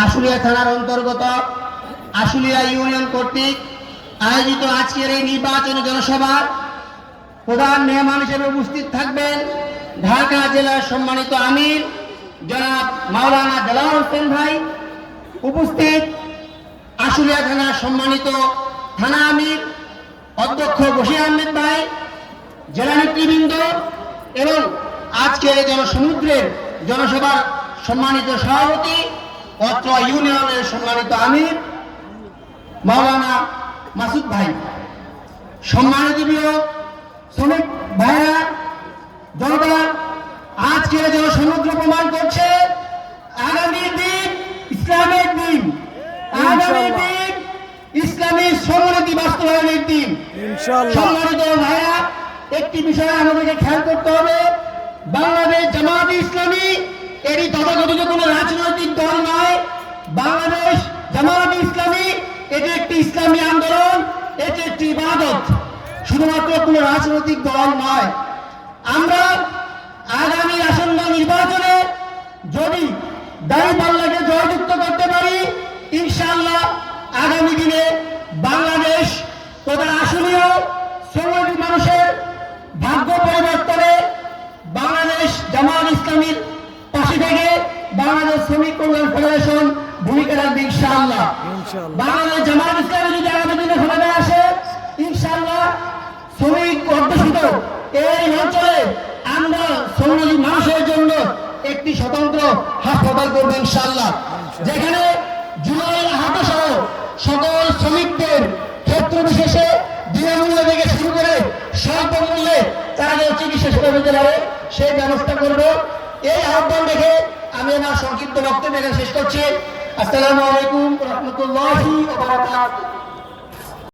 আশুলিয়া থানার অন্তর্গত আশুলিয়া ইউনিয়ন কর্তৃক আয়োজিত আজকের এই নির্বাচনী জনসভার প্রধান মেহমান হিসেবে উপস্থিত থাকবেন ঢাকা জেলার সম্মানিত আমির জনাব মাওলানা দেলাওয়ার হোসেন ভাই, উপস্থিত আশুলিয়া থানার সম্মানিত থানা আমির অধ্যক্ষ বশির আহমেদ ভাই, জেলা নেতৃবৃন্দ এবং আজকের এই জনসমুদ্রের জনসভার সম্মানিত সভাপতি অত্র ইউনিয়নের সম্মানিত আমির মাওলানা মাসুদ ভাই, সম্মানিত শ্রমিক ভাইরা, জনতা, আজকের জনসমুদ্র প্রমাণ করছে আগামী দিন ইসলামের দিন, আগামী দিন ইসলামী সমৃদ্ধি বাস্তবায়নের দিন। সম্মানিত ভাইরা, একটি বিষয় আমাদেরকে খেয়াল করতে হবে, বাংলাদেশ জামায়াতে ইসলামী এটি তথাকথিত কোনো রাজনৈতিক দল নয়। বাংলাদেশ জামায়াতে ইসলামী এটি একটি ইসলামী আন্দোলন, এটি একটি ইবাদত, শুধুমাত্র কোনো রাজনৈতিক দল নয়। আমরা আগামী আসন্ন নির্বাচনে যদি দাঁড়িপাল্লাকে জয়যুক্ত করতে পারি, ইনশাআল্লাহ আগামী দিনে বাংলাদেশ তথা আশুলিয়া শ্রমিক মানুষের ভাগ্য পরিবর্তনে বাংলাদেশ জামায়াত ইসলামীর পাশে থেকে বাংলাদেশ শ্রমিক কল্যাণ ফেডারেশন ভূমিকা রাখবে ইনশাআল্লাহ। বাংলাদেশ জামায়াত ইসলামী যদি আগামী দিনে ক্ষমতায় আসে, ইনশাআল্লাহ শ্রমিক অধ্যুষিত এই অঞ্চলে আমরা শ্রমিক মানুষের জন্য একটি স্বতন্ত্র হাসপাতাল করবো ইনশাআল্লাহ, যেখানে জুলাই আহত সহ সকল শ্রমিকদের ক্ষেত্র বিশেষে বিনামূল্যে থেকে শুরু করে স্বল্প মূল্যে তারা চিকিৎসা সেবা পেতে পারে সেই ব্যবস্থা করব। এই আহ্বান দেখে আমি আমার সংক্ষিপ্ত বক্তব্য এখানে শেষ করছি। আসসালামু আলাইকুম ওয়া রাহমাতুল্লাহি ওয়া বারাকাতুহু।